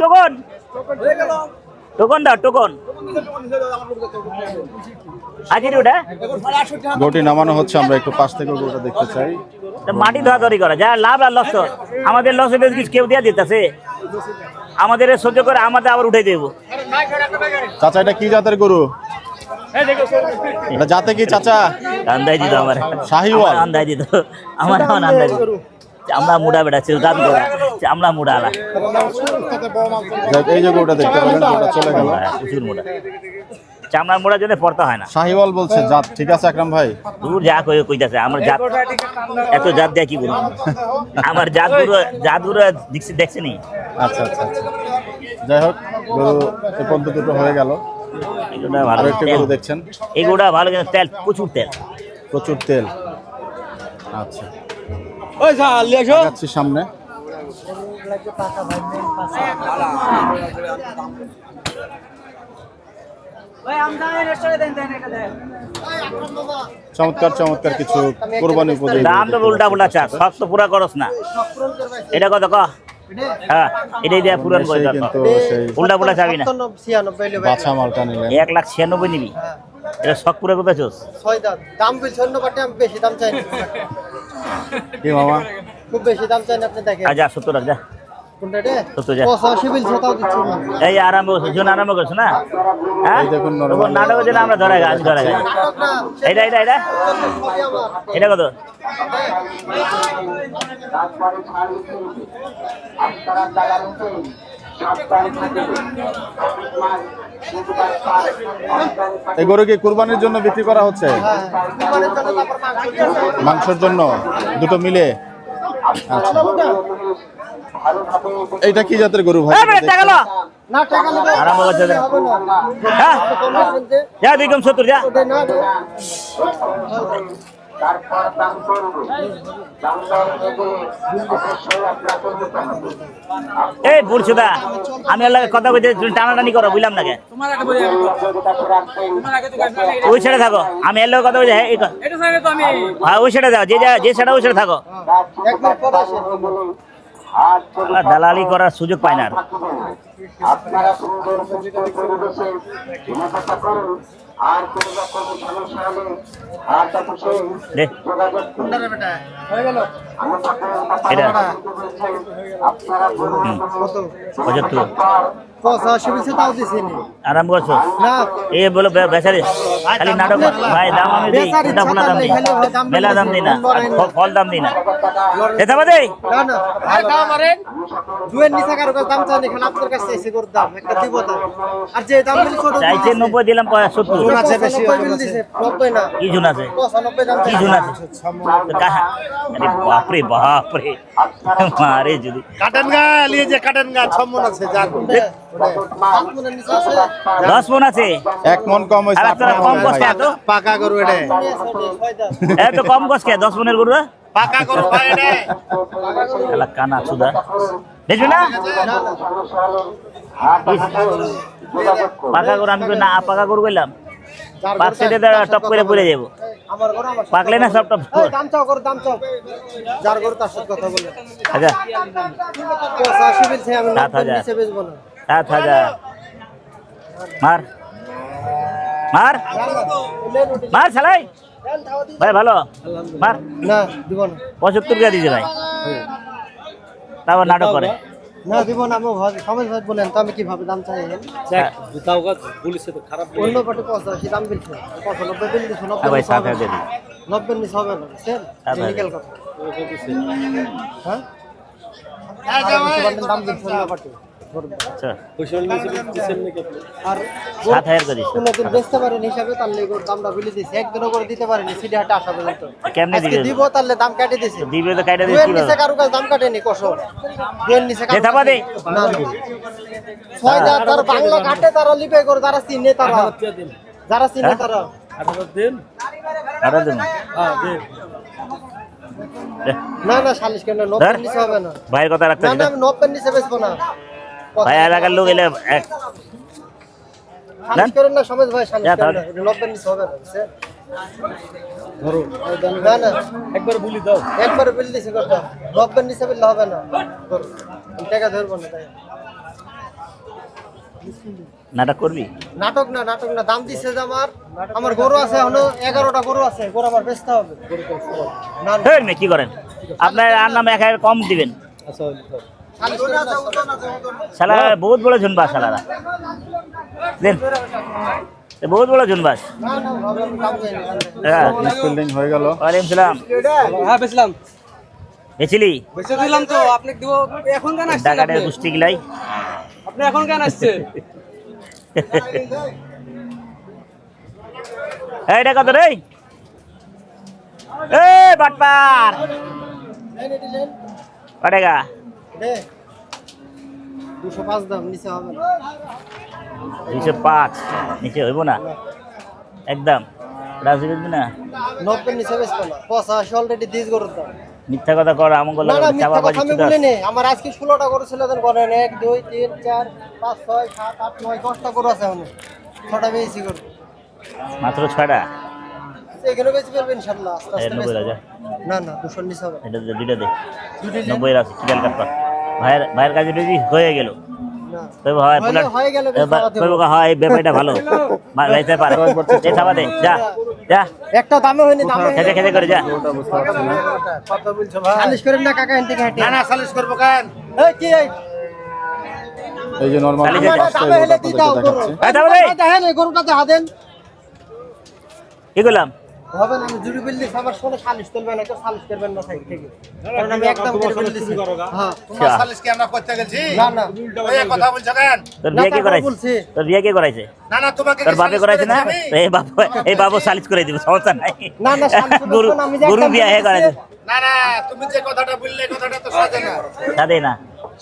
টোকন দাও টোকন হাজির ওটা গরুটি নামানো হচ্ছে, আমরা একটু পাশ থেকে গরুটা দেখতে চাই। মাটি ধরাধরি করা যা লাভ আর লস আমাদের লস হলে কিছু কেউ দিয়ে দিতেছে আমাদের সহ্য করে আমাদের আবার উঠে দেবো চাচা এটা কি জাতের গরু? এটা জাতে কি চাচা? আন্দাই দিত আমার শাহিওয়াল। আন্দাই দিত আমার আন্দাই দিত চামড়া মুড়া বেটা চিলকান করা চামড়া মুড়া আলা যাক, এই যে গরুটা দেখতে পেলেন, গরুটা চলে গেল। প্রচুর মুড়া চামড়া মুড়ার জন্য পড়তে হয় না শাহিওয়াল বলছে জাত, ঠিক আছে আকরাম ভাই? দূর যা কইতাছে আমার জাত এত জাত দেয়া কি করবো আমার জাতগুলো দেখছি নি আচ্ছা আচ্ছা আচ্ছা, যাই হোক গরু এ পর্যন্ত দুটো হয়ে গেল। এগুলা ভালো আর একটা গরু দেখছেন, এগুলা ভালো কিন্তু তেল প্রচুর তেল। প্রচুর তেল। আচ্ছা, ওই যা লিয়ে এসো যাচ্ছি সামনে। চমৎকার চমৎকার কিছু কোরবানি উপযোগী দাম তো উল্টা পুল্টা চা, সব তো পুরা করস না। এটা কত ক? হ্যাঁ এটাই দিয়ে পূরণ করে সেই দাও। কিন্তু সেই উল্টা পুল্টা চাবি না। 96 বাছা মালটা নিলেন। 1,96,000 নিবি, এটা শখ পুরা কোথায় চোস? 6 দাম দাম বলছি অন্য পাটে আমি বেশি দাম চাই না, কি মামা? খুব বেশি দাম চাই না আপনি দেখেন আচ্ছা 70 রাখ যা। কোনটা রে 70 যা। 85 বলছে তাও দিচ্ছি না। এই আরাম করছো, জন আরাম করছো না? হ্যাঁ এই দেখুন নরমাল। তখন নাটকের জন্য আমরা ধরে গাছ ধরে গাছ। নাটক না এটা এটা এটা সবই আমার এটা কত? এই গরু কি কুরবানির জন্য বিক্রি করা হচ্ছে? হ্যাঁ কুরবানির জন্য তারপর মাংসের জন্য দুটো মিলে? আচ্ছা, এইটা কি জাতের গরু ভাই? এই বেটা টাকা লো। না টাকা নেবে আরাম করছে রে। হবে না হ্যাঁ কম রাখবেন যে যা বিক্রম 70 যা। ওটা না রে। এই বুড়ছুদা, আমি ওর লাগে কথা কইতে তুমি টানাটানি করো, বুঝলাম না কে? তোমার আগে বলি আমি তোমার আগে তো গাড়ি মারা ওই সাইডে থাকো, আমি এর লগে কথা কইতে হ্যাঁ এই কর। এটা সাইডে তো আমি হ্যাঁ ওই সাইডে যাও, যে সাইডে ওই সাইডে থাকো। একবার পরে আসে আর দালালি করার সুযোগ পায় না আর। দে কোনটা বেটা হয়ে গেল এটা কত 75 85 বলছে তাও দিছি নি আরাম করছো? না এ বলো বেচারি খালি নাটক ভাই, দাম আমি দিই, বেচারি ফুটা ফুটা দাম দিই, খালি হয় দাম মেলা দাম দিই না, আর ফল দাম দিই না। লড়াই যেতে পারে না না আর দাম মারেন দুয়ের নিচে কারো কাছে দাম চাই না, এখানে আপনার কাছে এসে করে দাম একটা দিব দাম আর যে দাম বলি ছোট চাইছে 90 দিলাম 70। আছে বেশি 90 না কি জুন আছে? 95 দাম কি চাই জুন আছে? তো কাহা? আরে বাপরে বাপরে, মারে যদি কাটেন গা লিয়ে যে কাটেন গা 6 মন আছে যান। আপনার নিচে আছে 10 মন আছে। 1 মন কম হইছে আর তোরা কম কষ্ট আপনার এত, পাকা গরু এটা, এত কম কষ্ট 10 মনের গরু? পাকা গরু ভাই এটা। শালা কানা সুদা দেখবি না? পাকা গরু আমি কই না, পাকা গরু কইলাম পাক সেটে টপ করে পড়ে যাবো, আমার ঘর আমার পাকলে না সব টপ। এই দাম চাও করে দাম চাও যার ঘর তার সাথে কথা বলে আচ্ছা 85 বলছে আমি 7,000 নিচে বেচবো না 7,000 মার মার মার শালাই ভাই, ভালো মার। না দিব না 75 টাকা দিয়েছে ভাই, তারপর নাটক করে। না দিব না আমি সমাজ ভাই বলেন তো আমি কিভাবে দাম চাই জুতাও গাছ পুলিশে তো খারাপ অন্য পাটে 85 দাম বলছে 95 বিল দিছো হ্যাঁ ভাই 90 7,000 দিয়ে দিই। 90 নিচে হবে না বুঝছেন 7,000 নিকেল কথা হ্যাঁ দাম দিছো অন্য পাটে আচ্ছা পয়সার নিচে দিচ্ছেন নাকি আপনি? আর 7,000 করে দিচ্ছে। কোনদিন বেচতে পারেন হিসাবে তার লেগে দামটা বলে দিয়েছে একদিনও করে দিতে পারেনি সিডি হাটে আসা পর্যন্ত কেমনে আজকে দিবে? দিব তাহলে দাম কাটে দিছে দিবে তো কাইটা দুয়ের দিবে নিচে কারো কাছে দাম কাটেনি কসম দুয়ের নিচে দে থাবা দে। না ছয় যার বাংলা কাটে তারা লিপে করে যারা চিনে তারা যারা চিনে হ্যাঁ? তারা 18 দিন আরো দিন হ্যাঁ দিন না না 40 কেন 90 ধর। নিচে হবে না ভাইয়ের কথা রাখতে না হবে না না। আমি 90 নিচে বেচবো না ভাই এলাকার লোক এলে এক 40 করেন না সমেত ভাই 40 যা, করেন না তাহলে। 90 নিচে হবে না বুঝছেন না না একবার বলি দাও একবার বিল দিছি কথা 90 নিচে বিল হবে না ধরো, আমি টাকা ধরবো না তাই নাটক করবি? নাটক না দাম দিছে যে আমার গরু আছে এখনো 11টা গরু আছে গরু আমার বেচতে হবে না না হেই মে কি করেন আপনার? আর নাম 1000 কম দিবেন। আচ্ছা 40 করে না শালা বহুত বড় ঝুনবাস শালারা দেন, এ বহুত বড় ঝুনবাস। না ভাবে আমি দাম চাই না হ্যাঁ বিল্ডিং হয়ে গেল। ওয়ালাইকুম সালাম। হ্যাঁ বেচলাম বেচিলি? বেচে দিলাম তো আপনি দিব এখন কেন আসছেন ডাকাতের আপনি? গোষ্ঠী গিলাই আপনি এখন কেন আসছেন? এইটা কত রে? এ বাটপার এই নে দিলেন কটাকা? দে 205 দাম নিচে হবে না 205 নিচে হইব না একদম রাজি বুঝবি না 90 নিচে বেচবো না 85 অলরেডি দিস গরুর দাম মিথ্যা কথা কর আমন না না মিথ্যা চাপা কথা আমি বলি নে আমার আজকে 16টা গরু ছিল দেন করেন 1 2 3 4 5 6 7 8 9 10টা গরু আছে এখন 6টা বেশি গরু মাত্র 6টা এখানে বেশি ফেলবে ইনশাআল্লাহ আস্তে আস্তে 90 রাজা না না 200 নিচে হবে এটা দুইটা দে দুটো 90 আছে কিডাল কাট ভাইয়ের কাছে বেশি হয়ে গেল না কইব হয় বুলাট হয়ে গেলে কইব হয় এই ব্যাপারটা ভালো লাইতে পারে এই থাবা দে যা যা একটা দামে হয়নি দামে খেতে খেতে করে যা কথা বলছো ভাই সালিশ করেন না কাকা এনতে হাঁটি না না সালিশ করবো কেন এই কি এই যে নরমাল চালিয়ে যা। দামে হলে দি দাও গরু এই থাবা দে দেখেন এই গরুটা দেখা দেন কি করলাম হবে না আমি জুড়ি বিল্লি আমার সাথে সালিশ করবে না কেউ সালিশ করবেন না সাইড থেকে কারণ আমি একদম করে বিল দিছি হ্যাঁ তোমার সালিশ কি আমরা করতে গেছি না না ওই কথা বলছো কেন তোর বিয়ে কে না, করাইছে বলছি। তোর বিয়ে কে করাইছে না না তোমাকে তোর বাপে করাইছে না তো এই বাবু সালিশ করে দিব সমস্যা নাই না, না, সালিশ করবো গুরু না, আমি যে গুরু একদম বিয়া হে বলছি। করাইছে না না তুমি যে কথাটা বললে কথাটা তো সাজে না সাদে না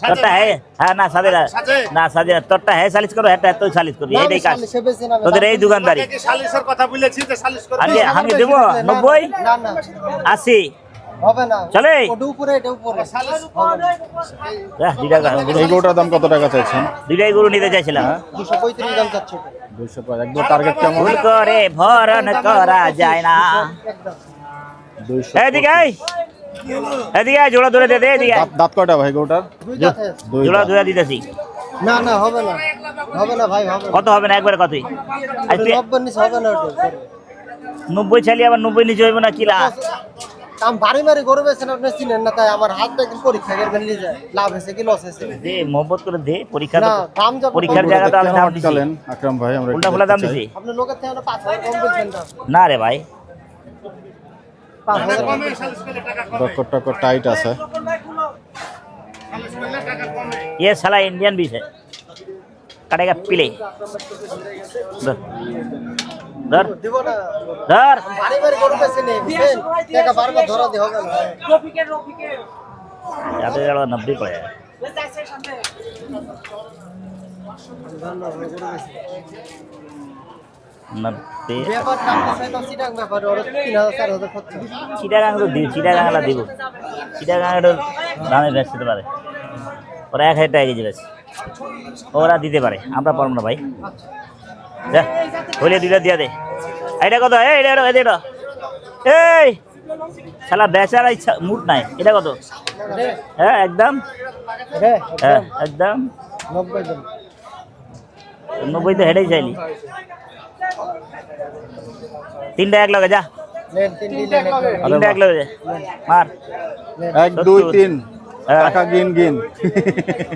তোরটা হে হ্যাঁ না সাদে না সাজে। না সাদে না তোরটা হে সালিশ করো এটা তুই সালিশ করবি না, আমি এইটাই কাজ সালিশে বেশি না, আমি তোদের এই দোকানদারি তোমাকে কি সালিশের কথা বলেছি যে সালিশ করবে আমি আমি বেশি দেবো বেশি না, 90 না না 80 হবে না চলে। ওটা উপরে এটা উপরে যা, দুইটা এই গরুটার দাম কত টাকা চাইছেন দুইটাই গরু নিতে চাইছিলাম 235 দাম চাচ্ছে 205 একদম টার্গেট কেমন ভুল করে ভরণ করা যায় না একদম 200 এদিকে আয় এদিকে আয় জোড়া ধরে দে দে এদিকে আয়। দাঁত কয়টা ভাই গরুটার দুই জাতে দুই জোড়া দাঁত। ধরে দিতেছি না না হবে না হবে না ভাই হবে না কত হবে না একবারে কতই আজ তুই 90 নিচে হবে না ওটা 90 চালিয়ে আবার 90 নিচে হইব না কি লাভ দাম ভারী ভারী গরু বেছেন আপনি চিনেন না তাই আমার হাতটা একদিন পরীক্ষা করবেন নিয়ে যায় লাভ হয়েছে কি লস হয়েছে দে মোহব্বত করে দে পরীক্ষা না তো- দাম যখন পরীক্ষার গরুটা জায়গাতে আমি দেখতে দাম কেমন দিছি আটকালেন, আকরাম ভাই আমরা একটু উল্টা ফুলা দাম দেখতে চাই। দিছি আপনি লোকের থেকে 5000 কম বলছেন দাম না রে ভাই 5000 কম ডক্কর টক্কর টাইট আছে ये साला इंडियन बीस है कटेगा पीले धर धर দিব না धर ভারী ভারী গরু বেছেন বুঝছেন টাকা বারবার ধরা দিয়ে হবে না जाते जाते 90 पड़े नब्बे ব্যাপার দাম আছে না সিটাং ব্যাপার ওরা 3000 4000 খরচ চিটাগাং তো দিব চিটাগাংলা দিব চিটাগাংয়ের দামে বেচতে পারে ওরা 1000 টাকা কেজি বেচে ওরা দিতে পারে আমরা পারবো না ভাই যা হইলে দুইটা দিয়া দে এটা কত এই এটা এটা এই শালা বেচার ইচ্ছা মুড নাই এটা কত রে হ্যাঁ একদম রে হ্যাঁ একদম 90 দিন 90 তো হেডেই চাইলি তিনটা এক লগে যা লেন 3 দিলেন তিনটা এক লগে যা মার 1 2 3 হ্যাঁ। টাকা গিন গিন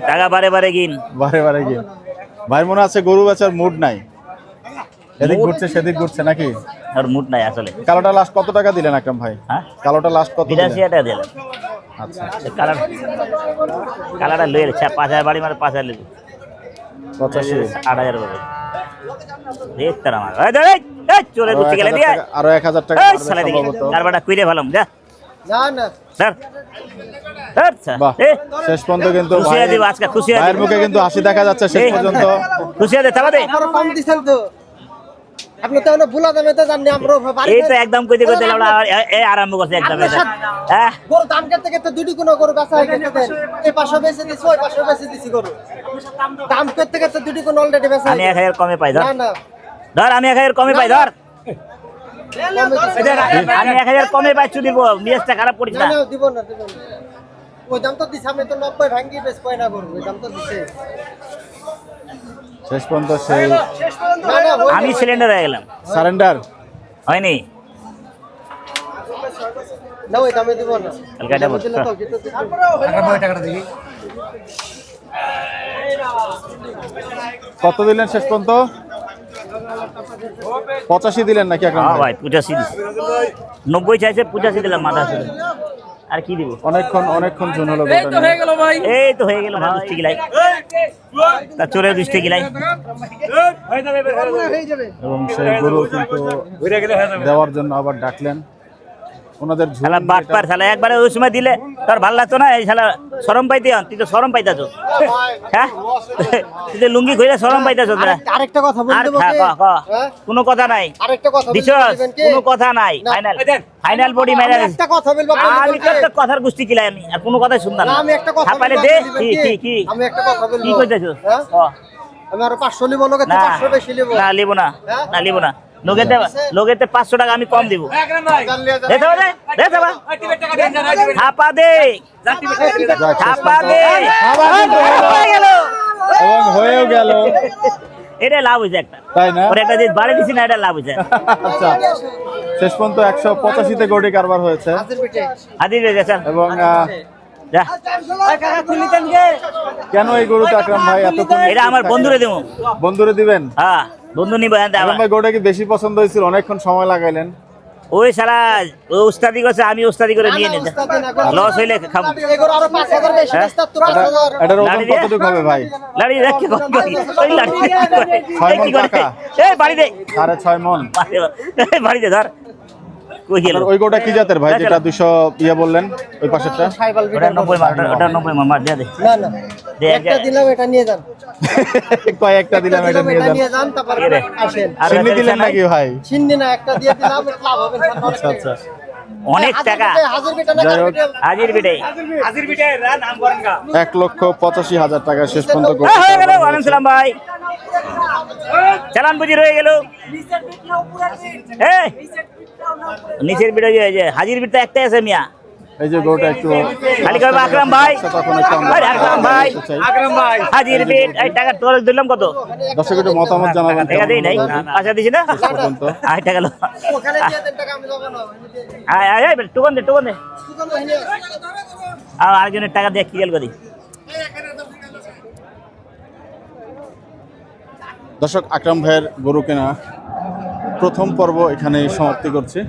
টাকা বারে বারে গিন বারে বারে গিন ভাই মনে আছে গরু বেচার মুড নাই এদিক ঘুরছে সেদিক ঘুরছে নাকি আর মুড নাই আসলে কালোটা লাস্ট কত টাকা দিলেন আকরাম ভাই হ্যাঁ কালোটা লাস্ট কত দিলেন 82 টাকা দিলাম আচ্ছা কালার কালারটা লইলে 5000 বাড়ি মারে 5000 লিখো 85 8000 পাবে দেখতে আমার এই ধর এই চলে গুছি গেলে দিয়ে আরো 1000 টাকা এই বাড়বে শালা দিকে সম্ভবত। কারবাটা কইরে ভালাম যা না না ধর আচ্ছা বাহ এ শেষ পর্যন্ত কিন্তু খুশি হয়ে ভাইয়ের- দিব আজকে খুশি হয়ে ভাইয়ের দিব মুখে কিন্তু হাসি দেখা যাচ্ছে শেষ এই, পর্যন্ত খুশি হয়ে দে থাবা দে আরো কম দিছেন তো আপনি তো ভুলা দামে তো জানি আমরা বাড়ি এই তো একদম কইতে কইতে আমরা এই আরম্ভ করছে একদম হ্যাঁ গরু দাম করতে করতে দুটি কোনো গরু বেচা হয়ে গেছে দেন এই পাশে বেচে দিছি ওই পাশে বেচে দিছি গরু দাম করতে করতে দুটি কোনো অলরেডি বেচা আমি 1000 কমে পাই ধর না না ধর আমি 1000 কমে পাই ধর আমি 1000 কমে পাই চুদি দিব মিয়াজটা খারাপ করিস না না না দিব না দিব না ওই দাম তো দিছি আমি তো 90 ভাঙ্গি বেচ পাই না গরু ওই দাম তো দিছে শেষ পর্যন্ত সেই না না ওই আমি সিলিন্ডার হয়ে গেলাম সারেন্ডার হয়নি না ওই দামে দিব না কালকে দেবো। দিলে তো যেতে দিতে কত দিলেন শেষ পর্যন্ত 85 দিলেন নাকি আকরাম হ্যাঁ ভাই ভাই 85 দিছি 90 চাইছে 85 দিলাম মাথা ছিল আর কি দিব অনেকক্ষণ ঝুন হলো এই তো হয়ে গেল ভাই এই তো হয়ে গেল ভাই দুষ্টি গিলাই তা চোরে দুষ্টি গিলাই হয়ে যাবে এবং সেই গরু কিন্তু দেওয়ার জন্য আবার ডাকলেন ওনাদের ঝুল শালা বাটপার শালা একবারে ওই সময় দিলে তোর ভালো লাগতো না এই শালা শরম পাইতে হন, তুই তো শরম পাইতাছ, হ্যাঁ তুই তো লুঙ্গি ঘুরে শরম পাইতাছ না। আরেকটা কথা আর বলতে কোনো কথা নাই, আরেকটা কথা দিছস কোনো কথা নাই, ফাইনাল ফাইনাল বডি মেরে একটা কথা বলবো আমি তো একটা কথার গোষ্ঠী কিলাই আমি আর কোনো কথাই শুনতাম না। আমি একটা কথা ছাপাইলে বলবো, দে আপনি কি দিবেন কি কি? কি আমি একটা কথা বলবো কি কইতাছ? হ্যাঁ? আমি আরো 500 নিব, লোকে না 500 বেশি নিব। না লিবো না, হ্যাঁ? না লিবো না, লোকেতে 500 টাকা আমি কম দিব। দে তো দে, দে তো বা। ছাপা দে, ছাপা দে, হয়ে গেল। এবং হয়েও গেল, এটা লাভ হয়েছে একটা, তাই না? ওর একটা যে বাড়ি দিছি না, এটা লাভ হয়েছে। আচ্ছা, শেষ পর্যন্ত 185-তে গরুটি কারবার হয়েছে হাজির হয়ে গেছে এবং যা। কেন এই গরুতে আকরাম ভাই এতক্ষণ এটা আমার বন্ধুরে দেবো। বন্ধুরে দিবেন? হ্যাঁ বন্ধু নিব। আকরাম ভাই গরুটা কি বেশি পছন্দ হয়েছিল, অনেকক্ষণ সময় লাগাইলেন? ওই সারা ও উস্তাদি করছে, আমি উস্তাদি করে নিয়ে নিতে, লস হইলে খাবো। এগুলো আরো 5000 বেশি বেচতে তো 5000। এটার ওজন লাড়ি দিয়ে? কতটুকু হবে ভাই? লাড়ি দেখি ওই লাড়ি ছয় মণ কি করে টাকা। এই বাড়ি দে, 6.5 মণ। এই বাড়ি দে ধর। কই গেল? আর ওই গরুটা কি জাতের ভাই, যেটা 200 ইয়া বললেন ওই পাশেরটা? সাইবাল ওটা বিটার 90 মার, ওটা 90 মার দে দে না না দে। একটা দিলাম, এটা নিয়ে যান। কয়েকটা দিলাম, এটা নিয়ে এটা যান। নিয়ে যান, তারপর কি রে? আসেন। আর চিনি দিলেন নাকি ভাই? চিন্নি না, একটা দিয়ে দিলাম, লাভ হবে না। আচ্ছা আচ্ছা, অনেক টাকা। হাজার বিটা না, যাই হোক। হাজির বিটে হাজির বিটে নাম করেন গা 1,85,000 টাকা শেষ পর্যন্ত গরু হয়ে গেল। ওয়ালাইকুম সালাম ভাই, চালান বুঝি রয়ে গেল। এই নিচের বিটে যে হাজির বিটটা একটাই আছে মিয়া, এই যে গরুটা একটু খালি কবে আকরাম ভাই, তখন একটু আমরা ভাই, আকরাম ভাই, দেখতে চাই। আকরাম ভাই হাজির বিট। এই টাকা তোর দিলাম কত? দর্শক একটু মতামত জানাবেন টাকা কেমন দেই নাই, হলো গরুটি। আচ্ছা দিছি না, পর্যন্ত। আয় টাকা লো, ওখানে দিয়ে দেন, টাকা আমি দেবো না। আয় আয় আয় টুকন দে, টুকন দে। কি করবো এনে? আর আরেকজনের টাকা দিয়ে কি গেল করি? দর্শক, আকরাম ভাইয়ের গরু কেনা প্রথম পর্ব এখানে সমাপ্তি করছি।